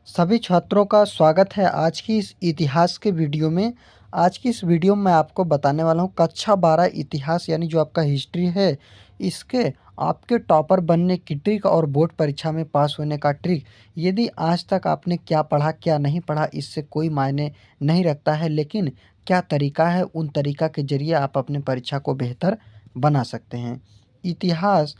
सभी छात्रों का स्वागत है आज की इस इतिहास के वीडियो में। आज की इस वीडियो में मैं आपको बताने वाला हूँ कक्षा 12 इतिहास यानी जो आपका हिस्ट्री है, इसके आपके टॉपर बनने की ट्रिक और बोर्ड परीक्षा में पास होने का ट्रिक। यदि आज तक आपने क्या पढ़ा क्या नहीं पढ़ा इससे कोई मायने नहीं रखता है, लेकिन क्या तरीका है, उन तरीका के ज़रिए आप अपने परीक्षा को बेहतर बना सकते हैं। इतिहास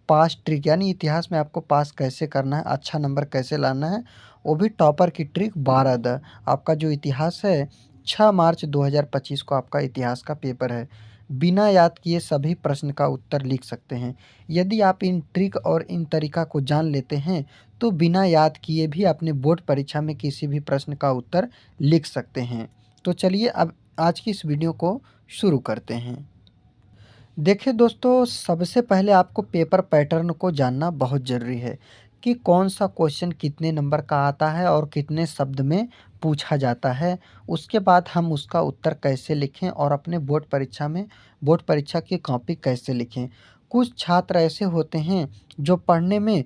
पास ट्रिक यानी इतिहास में आपको पास कैसे करना है, अच्छा नंबर कैसे लाना है, वो भी टॉपर की ट्रिक 12 आपका जो इतिहास है 6 मार्च 2025 को आपका इतिहास का पेपर है। बिना याद किए सभी प्रश्न का उत्तर लिख सकते हैं। यदि आप इन ट्रिक और इन तरीका को जान लेते हैं तो बिना याद किए भी अपने बोर्ड परीक्षा में किसी भी प्रश्न का उत्तर लिख सकते हैं। तो चलिए अब आज की इस वीडियो को शुरू करते हैं। देखिए दोस्तों, सबसे पहले आपको पेपर पैटर्न को जानना बहुत ज़रूरी है कि कौन सा क्वेश्चन कितने नंबर का आता है और कितने शब्द में पूछा जाता है। उसके बाद हम उसका उत्तर कैसे लिखें और अपने बोर्ड परीक्षा की कॉपी कैसे लिखें। कुछ छात्र ऐसे होते हैं जो पढ़ने में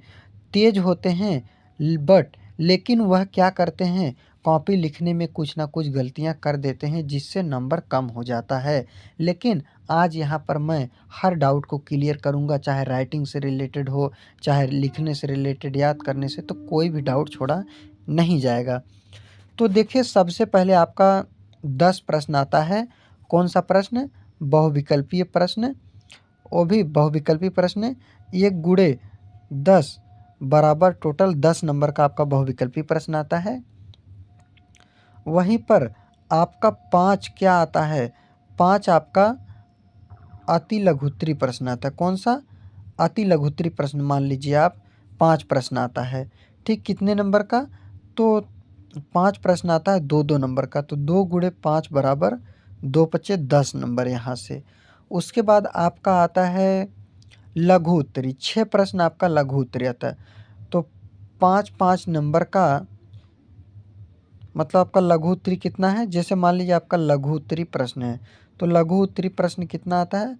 तेज होते हैं, बट लेकिन वह क्या करते हैं, कॉपी लिखने में कुछ ना कुछ गलतियां कर देते हैं जिससे नंबर कम हो जाता है। लेकिन आज यहाँ पर मैं हर डाउट को क्लियर करूँगा, चाहे राइटिंग से रिलेटेड हो, चाहे लिखने से रिलेटेड, याद करने से, तो कोई भी डाउट छोड़ा नहीं जाएगा। तो देखिए, सबसे पहले आपका 10 प्रश्न आता है। कौन सा प्रश्न? बहुविकल्पीय प्रश्न। वो भी बहुविकल्पीय प्रश्न। 1 गुणे 10 बराबर टोटल 10 नंबर का आपका बहुविकल्पीय प्रश्न आता है। वहीं पर आपका 5 क्या आता है? 5 आपका अति लघुत्तरी प्रश्न आता है। कौन सा? अति लघुत्तरी प्रश्न मान लीजिए आप, 5 प्रश्न आता है। ठीक, कितने नंबर का? तो 5 प्रश्न आता है 2-2 नंबर का, तो 2 गुणे 5 बराबर 2 पच्चे 10 नंबर यहाँ से। उसके बाद आपका आता है लघु उत्तरी, 6 प्रश्न आपका लघु उत्तरी आता है। तो 5-5 नंबर का मतलब आपका लघु उत्तरी कितना है? जैसे मान लीजिए आपका लघु उत्तरी प्रश्न है, तो लघु उत्तरी प्रश्न कितना आता है?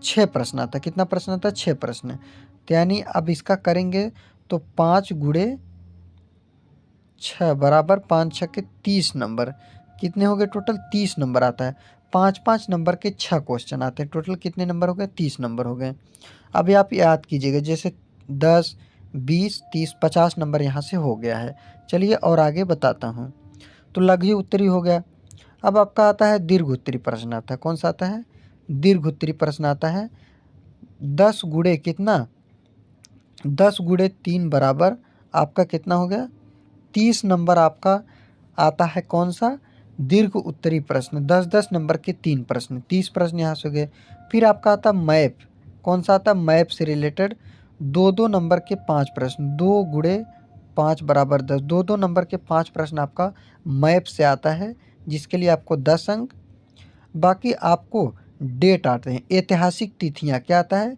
6 प्रश्न आता है। कितना प्रश्न आता है? 6 प्रश्न। तो यानी अब इसका करेंगे तो 5 गुणे 6 बराबर 5 6 के 30 नंबर। कितने हो गए? टोटल 30 नंबर आता है। 5-5 नंबर के 6 क्वेश्चन आते हैं। टोटल कितने नंबर हो गए? 30 नंबर हो गए। अभी आप याद कीजिएगा, जैसे 10, 20, 30, 50 नंबर यहाँ से हो गया है। चलिए और आगे बताता हूँ। तो लघु उत्तरी हो गया। अब आपका आता है दीर्घ उत्तरी प्रश्न आता है। कौन सा आता है? दीर्घ उत्तरी प्रश्न आता है। 10 गुणे कितना? 10 गुणे 3 बराबर आपका कितना हो गया? 30 नंबर आपका आता है। कौन सा? दीर्घ उत्तरी प्रश्न। 10-10 नंबर के 3 प्रश्न, 30 प्रश्न यहाँ से हो गए। फिर आपका आता मैप। कौन सा आता? मैप से रिलेटेड 2-2 नंबर के 5 प्रश्न। 2 गुणे 5 बराबर 10, 2-2 नंबर के 5 प्रश्न आपका मैप से आता है, जिसके लिए आपको 10 अंक। बाकी आपको डेट आते हैं, ऐतिहासिक तिथियाँ। क्या आता है?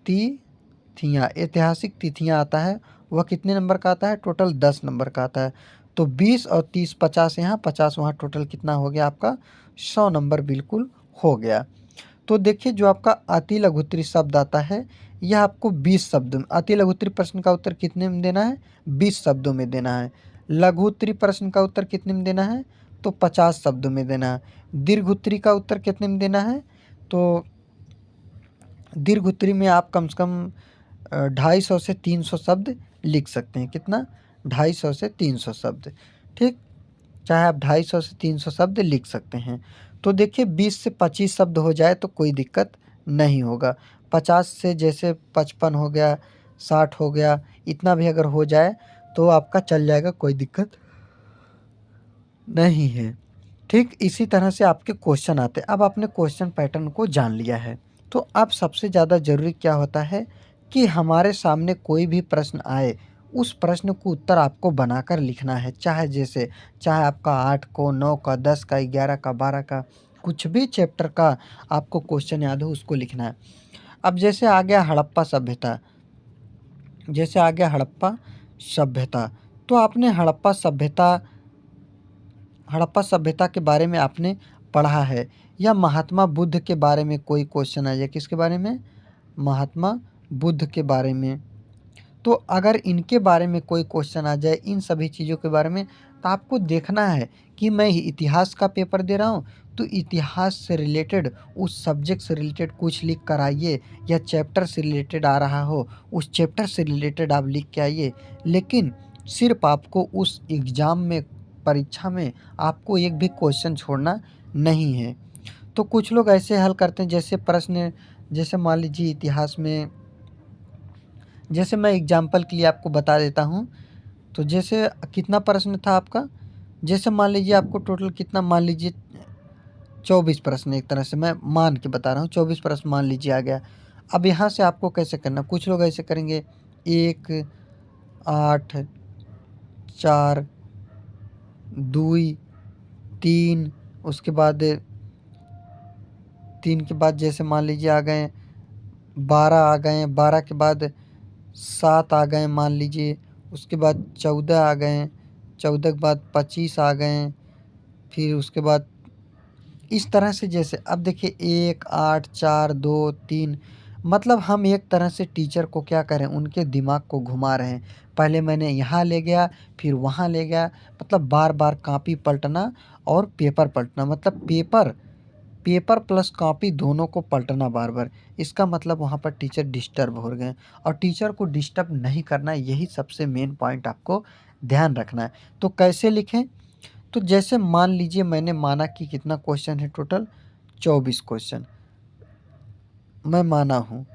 तिथियाँ, ऐतिहासिक तिथियाँ आता है। वह कितने नंबर का आता है? टोटल 10 नंबर का आता है। तो 20 और 30, 50 यहाँ, 50 वहाँ, टोटल कितना हो गया आपका? 100 नंबर बिल्कुल हो गया। तो देखिए, जो आपका अति लघुत्तरी शब्द आता है, यह आपको 20 शब्द में, अति लघुत्तरी प्रश्न का उत्तर कितने में देना है? 20 शब्दों में देना है। लघु उत्तरी प्रश्न का उत्तर कितने में देना है? तो 50 शब्दों में देना है। दीर्घ उत्तरी का उत्तर कितने में देना है? तो दीर्घ उत्तरी में आप कम से कम 250 से 300 शब्द लिख सकते हैं। कितना? 250 से 300 शब्द। ठीक, चाहे आप 250 से 300 शब्द लिख सकते हैं। तो देखिए, 20 से 25 शब्द हो जाए तो कोई दिक्कत नहीं होगा। 50 से जैसे 55 हो गया, 60 हो गया, इतना भी अगर हो जाए तो आपका चल जाएगा, कोई दिक्कत नहीं है। ठीक, इसी तरह से आपके क्वेश्चन आते हैं। अब आपने क्वेश्चन पैटर्न को जान लिया है, तो अब सबसे ज़्यादा ज़रूरी क्या होता है कि हमारे सामने कोई भी प्रश्न आए, उस प्रश्न को उत्तर आपको बनाकर लिखना है। चाहे आपका 8 को, 9 का, 10 का, 11 का, 12 का, कुछ भी चैप्टर का आपको क्वेश्चन याद हो उसको लिखना है। अब जैसे आ गया हड़प्पा सभ्यता, तो आपने हड़प्पा सभ्यता के बारे में आपने पढ़ा है, या महात्मा बुद्ध के बारे में कोई क्वेश्चन आ जाए। किसके बारे में? महात्मा बुद्ध के बारे में। तो अगर इनके बारे में कोई क्वेश्चन आ जाए, इन सभी चीज़ों के बारे में, तो आपको देखना है कि मैं इतिहास का पेपर दे रहा हूँ, तो इतिहास से रिलेटेड, उस सब्जेक्ट से रिलेटेड कुछ लिख कर आइए, या चैप्टर से रिलेटेड आ रहा हो, उस चैप्टर से रिलेटेड आप लिख के आइए। लेकिन सिर्फ आपको उस एग्ज़ाम में, परीक्षा में आपको एक भी क्वेश्चन छोड़ना नहीं है। तो कुछ लोग ऐसे हल करते हैं, जैसे प्रश्न, जैसे मान लीजिए इतिहास में, जैसे मैं एग्जाम्पल के लिए आपको बता देता हूँ। तो जैसे कितना प्रश्न था आपका, जैसे मान लीजिए आपको टोटल कितना, मान लीजिए 24 प्रश्न, एक तरह से मैं मान के बता रहा हूँ, 24 प्रश्न मान लीजिए आ गया। अब यहाँ से आपको कैसे करना, कुछ लोग ऐसे करेंगे 1, 8, 4, 2, 3, उसके बाद 3 के बाद जैसे मान लीजिए आ गए 12, आ गए 12 के बाद 7 आ गए मान लीजिए, उसके बाद 14 आ गए, 14 के बाद 25 आ गए, फिर उसके बाद इस तरह से। जैसे अब देखिए 1, 8, 4, 2, 3, मतलब हम एक तरह से टीचर को क्या करें, उनके दिमाग को घुमा रहे हैं। पहले मैंने यहाँ ले गया, फिर वहाँ ले गया, मतलब बार बार कॉपी पलटना और पेपर पलटना, मतलब पेपर पेपर प्लस कॉपी दोनों को पलटना बार बार। इसका मतलब वहाँ पर टीचर डिस्टर्ब हो गए, और टीचर को डिस्टर्ब नहीं करना है, यही सबसे मेन पॉइंट आपको ध्यान रखना है। तो कैसे लिखें, तो जैसे मान लीजिए मैंने माना कि कितना क्वेश्चन है, टोटल 24 क्वेश्चन मैं माना हूँ,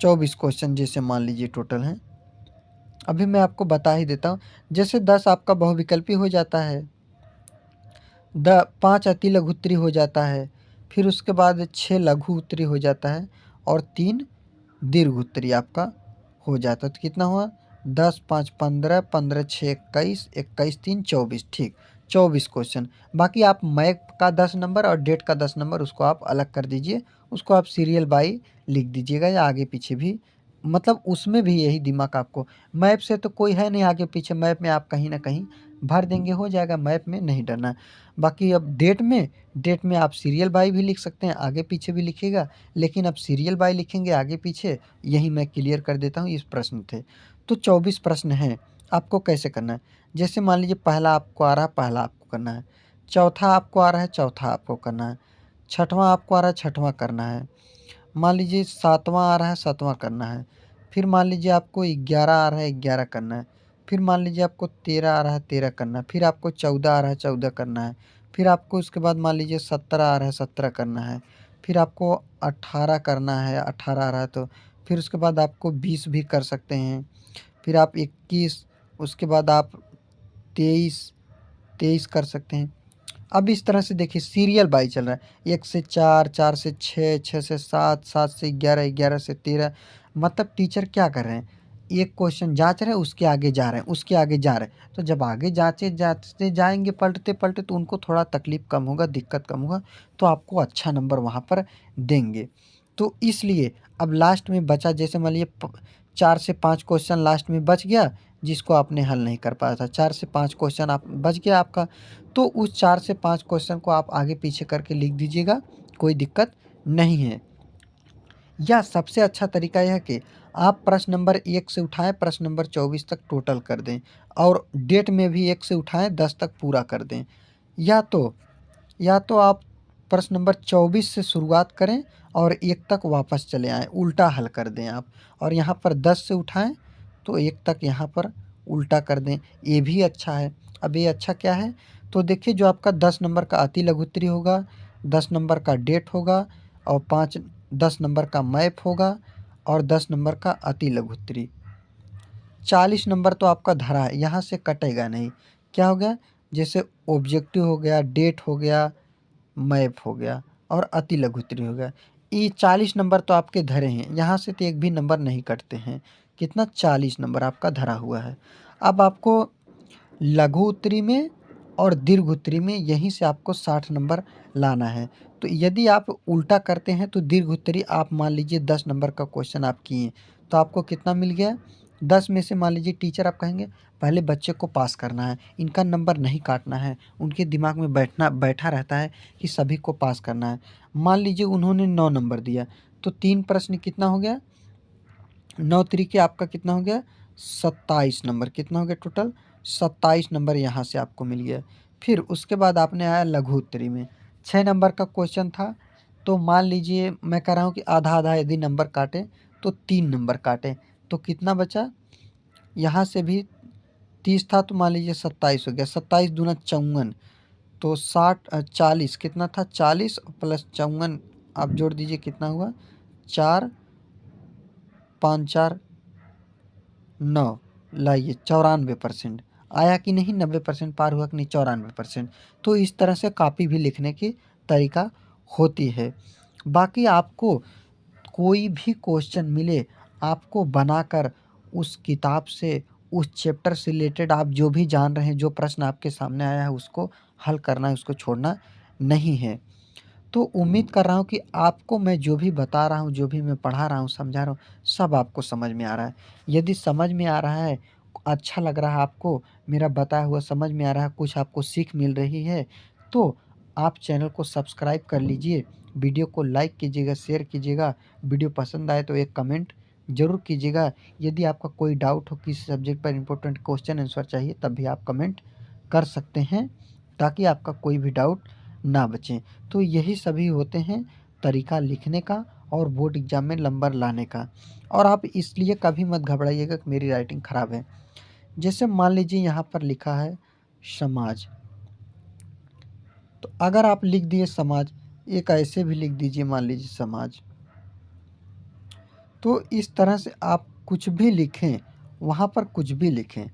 24 क्वेश्चन जैसे मान लीजिए टोटल हैं। अभी मैं आपको बता ही देता हूँ। जैसे 10 आपका बहुविकल्पी हो जाता है, 5 अति लघु उत्तरी हो जाता है, फिर उसके बाद 6 लघु उत्तरी हो जाता है, और 3 दीर्घ उत्तरी आपका हो जाता है। तो कितना हुआ, 10, 5, 15, 15, 6, 21, 21, 3, 24, ठीक 24 क्वेश्चन। बाकी आप मैथ का 10 नंबर और डेट का 10 नंबर उसको आप अलग कर दीजिए, उसको आप सीरियल बाई लिख दीजिएगा, या आगे पीछे भी, मतलब उसमें भी यही दिमाग आपको, मैप से तो कोई है नहीं आगे पीछे, मैप में आप कहीं ना कहीं भर देंगे, हो जाएगा, मैप में नहीं डरना। बाकी अब डेट में आप सीरियल बाई भी लिख सकते हैं, आगे पीछे भी लिखिएगा, लेकिन अब सीरियल बाई लिखेंगे आगे पीछे, यही मैं क्लियर कर देता हूँ, इस प्रश्न थे। तो 24 प्रश्न हैं, आपको कैसे करना है, जैसे मान लीजिए पहला आपको आ रहा है, पहला आपको करना है, चौथा आपको आ रहा है, चौथा आपको करना है, छठवां आपको आ रहा है, छठवां करना है, मान लीजिए सातवां आ रहा है, सातवां करना है, फिर मान लीजिए आपको 11 आ रहा है, 11 करना है, फिर मान लीजिए आपको 13 आ रहा है, 13 करना है, फिर आपको 14 आ रहा है, 14 करना है, फिर आपको उसके बाद मान लीजिए 17 आ रहा है, 17 करना है, फिर आपको 18 करना है, 18 आ रहा है तो फिर उसके बाद आपको 20 भी कर सकते हैं, फिर आप 21, उसके बाद आप 23, 23 कर सकते हैं। अब इस तरह से देखिए सीरियल बाई चल रहा है, 1 से 4, 4 से 6, 6 से 7, 7 से 11, 11 से 13, मतलब टीचर क्या कर रहे हैं, एक क्वेश्चन जांच रहे हैं, उसके आगे जा रहे हैं, उसके आगे जा रहे हैं, तो जब आगे जांचे जाते जाएंगे पलटते पलटते, तो उनको थोड़ा तकलीफ कम होगा, दिक्कत कम होगा, तो आपको अच्छा नंबर वहाँ पर देंगे। तो इसलिए अब लास्ट में बचा, जैसे मान लीजिए 4 से 5 क्वेश्चन लास्ट में बच गया, जिसको आपने हल नहीं कर पाया था, 4 से 5 क्वेश्चन आप बच गया आपका, तो उस 4 से 5 क्वेश्चन को आप आगे पीछे करके लिख दीजिएगा, कोई दिक्कत नहीं है। या सबसे अच्छा तरीका यह है कि आप प्रश्न नंबर 1 से उठाएँ, प्रश्न नंबर 24 तक टोटल कर दें, और डेट में भी 1 से उठाएँ, 10 तक पूरा कर दें। या तो या तो आप प्रश्न नंबर 24 से शुरुआत करें और 1 तक वापस चले आएँ, उल्टा हल कर दें आप, और यहाँ पर 10 से उठाएँ तो 1 तक यहाँ पर उल्टा कर दें, ये भी अच्छा है। अब ये अच्छा क्या है, तो देखिए जो आपका 10 नंबर का अति लघु उत्तरी होगा, 10 नंबर का डेट होगा, और 10 नंबर का मैप होगा, और 10 नंबर का अति लघु उत्तरी। 40 नंबर तो आपका धरा है, यहाँ से कटेगा नहीं। क्या हो गया, जैसे ऑब्जेक्टिव हो गया, डेट हो गया, मैप हो गया, और अति लघु उत्तरी हो गया। ये 40 नंबर तो आपके धरे हैं, यहाँ से तो एक भी नंबर नहीं कटते हैं। कितना, 40 नंबर आपका धरा हुआ है। अब आपको लघु उत्तरी में और दीर्घ उत्तरी में यहीं से आपको 60 नंबर लाना है। तो यदि आप उल्टा करते हैं तो दीर्घ उत्तरी आप मान लीजिए 10 नंबर का क्वेश्चन आप किए, तो आपको कितना मिल गया, 10 में से मान लीजिए टीचर आप कहेंगे पहले बच्चे को पास करना है, इनका नंबर नहीं काटना है, उनके दिमाग में बैठा रहता है कि सभी को पास करना है। मान लीजिए उन्होंने 9 नंबर दिया, तो 3 प्रश्न कितना हो गया, 9 तरीके आपका कितना हो गया 27 नंबर, कितना हो गया टोटल 27 नंबर यहाँ से आपको मिल गया। फिर उसके बाद आपने आया लघु उत्तरी में 6 नंबर का क्वेश्चन था। तो मान लीजिए मैं कह रहा हूँ कि आधा आधा यदि नंबर काटें तो 3 नंबर काटें तो कितना बचा, यहाँ से भी 30 था तो मान लीजिए 27 हो गया, 27 दूना 54, तो 40 कितना था 40 प्लस 54 आप जोड़ दीजिए कितना हुआ 4 5 4 9, लाइए 94% आया कि नहीं, 90% पार हुआ कि नहीं 94%। तो इस तरह से कॉपी भी लिखने की तरीका होती है। बाकी आपको कोई भी क्वेश्चन मिले आपको बनाकर उस किताब से उस चैप्टर से रिलेटेड आप जो भी जान रहे हैं, जो प्रश्न आपके सामने आया है उसको हल करना है, उसको छोड़ना नहीं है। तो उम्मीद कर रहा हूँ कि आपको मैं जो भी बता रहा हूँ, जो भी मैं पढ़ा रहा हूँ, समझा रहा हूँ, सब आपको समझ में आ रहा है। यदि समझ में आ रहा है, अच्छा लग रहा है आपको, मेरा बताया हुआ समझ में आ रहा है, कुछ आपको सीख मिल रही है, तो आप चैनल को सब्सक्राइब कर लीजिए, वीडियो को लाइक कीजिएगा, शेयर कीजिएगा, वीडियो पसंद आए तो एक कमेंट ज़रूर कीजिएगा। यदि आपका कोई डाउट हो, किसी सब्जेक्ट पर इम्पोर्टेंट क्वेश्चन आंसर चाहिए, तब भी आप कमेंट कर सकते हैं, ताकि आपका कोई भी डाउट ना बचे। तो यही सभी होते हैं तरीका लिखने का और बोर्ड एग्जाम में नंबर लाने का। और आप इसलिए कभी मत घबराइएगा कि मेरी राइटिंग ख़राब है। जैसे मान लीजिए यहाँ पर लिखा है समाज, तो अगर आप लिख दिए समाज, एक ऐसे भी लिख दीजिए मान लीजिए समाज, तो इस तरह से आप कुछ भी लिखें, वहाँ पर कुछ भी लिखें,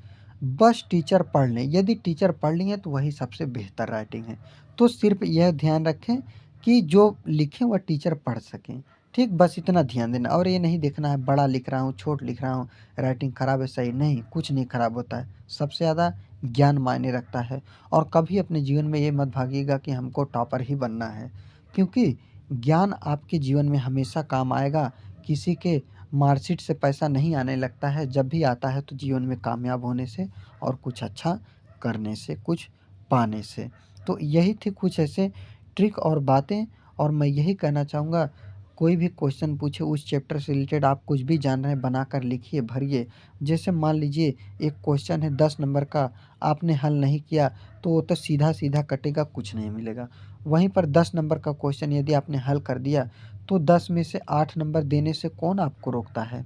बस टीचर पढ़ लें। यदि टीचर पढ़ लिए तो वही सबसे बेहतर राइटिंग है। तो सिर्फ यह ध्यान रखें कि जो लिखें वह टीचर पढ़ सकें, ठीक, बस इतना ध्यान देना। और ये नहीं देखना है बड़ा लिख रहा हूँ, छोट लिख रहा हूँ, राइटिंग ख़राब है, सही नहीं, कुछ नहीं ख़राब होता है। सबसे ज़्यादा ज्ञान मायने रखता है। और कभी अपने जीवन में ये मत भागिएगा कि हमको टॉपर ही बनना है, क्योंकि ज्ञान आपके जीवन में हमेशा काम आएगा। किसी के मार्कशीट से पैसा नहीं आने लगता है, जब भी आता है तो जीवन में कामयाब होने से और कुछ अच्छा करने से, कुछ पाने से। तो यही थी कुछ ऐसे ट्रिक और बातें। और मैं यही कहना चाहूँगा, कोई भी क्वेश्चन पूछे उस चैप्टर से रिलेटेड आप कुछ भी जान रहे हैं बनाकर लिखिए, भरिए। जैसे मान लीजिए एक क्वेश्चन है 10 नंबर का, आपने हल नहीं किया तो वो तो सीधा सीधा कटेगा, कुछ नहीं मिलेगा। वहीं पर 10 नंबर का क्वेश्चन यदि आपने हल कर दिया तो 10 में से 8 नंबर देने से कौन आपको रोकता है?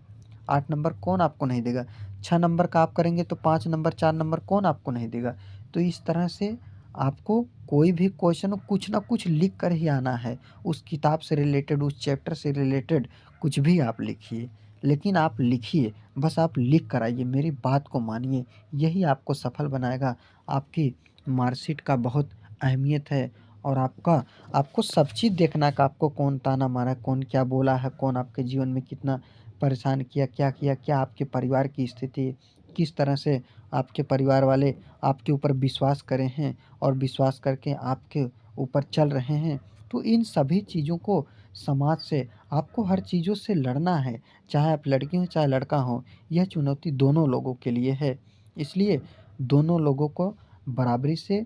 8 नंबर कौन आपको नहीं देगा? 6 नंबर का आप करेंगे तो 5 नंबर 4 नंबर कौन आपको नहीं देगा? तो इस तरह से आपको कोई भी क्वेश्चन हो कुछ ना कुछ लिख कर ही आना है। उस किताब से रिलेटेड, उस चैप्टर से रिलेटेड कुछ भी आप लिखिए। लेकिन आप लिखिए, बस आप लिख कर आइए, मेरी बात को मानिए, यही आपको सफल बनाएगा। आपकी मार्कशीट का बहुत अहमियत है। और आपको सब चीज़ देखना कि आपको कौन ताना मारा, कौन क्या बोला है, कौन आपके जीवन में कितना परेशान किया, क्या किया, क्या आपके परिवार की स्थिति, किस तरह से आपके परिवार वाले आपके ऊपर विश्वास करे हैं और विश्वास करके आपके ऊपर चल रहे हैं। तो इन सभी चीज़ों को, समाज से आपको हर चीज़ों से लड़ना है, चाहे आप लड़की हो चाहे लड़का हो। यह चुनौती दोनों लोगों के लिए है। इसलिए दोनों लोगों को बराबरी से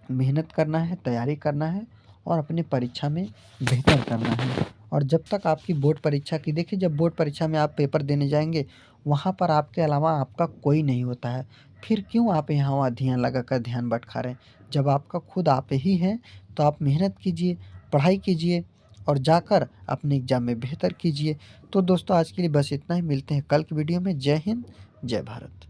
मेहनत करना है, तैयारी करना है और अपनी परीक्षा में बेहतर करना है। और जब तक आपकी बोर्ड परीक्षा की, देखिए जब बोर्ड परीक्षा में आप पेपर देने जाएँगे, वहाँ पर आपके अलावा आपका कोई नहीं होता है। फिर क्यों आप यहाँ-वहाँ ध्यान लगाकर ध्यान भटका रहे हैं? जब आपका खुद आप ही हैं, तो आप मेहनत कीजिए, पढ़ाई कीजिए और जाकर अपने एग्ज़ाम में बेहतर कीजिए। तो दोस्तों आज के लिए बस इतना ही, मिलते हैं कल की वीडियो में। जय हिंद, जय भारत।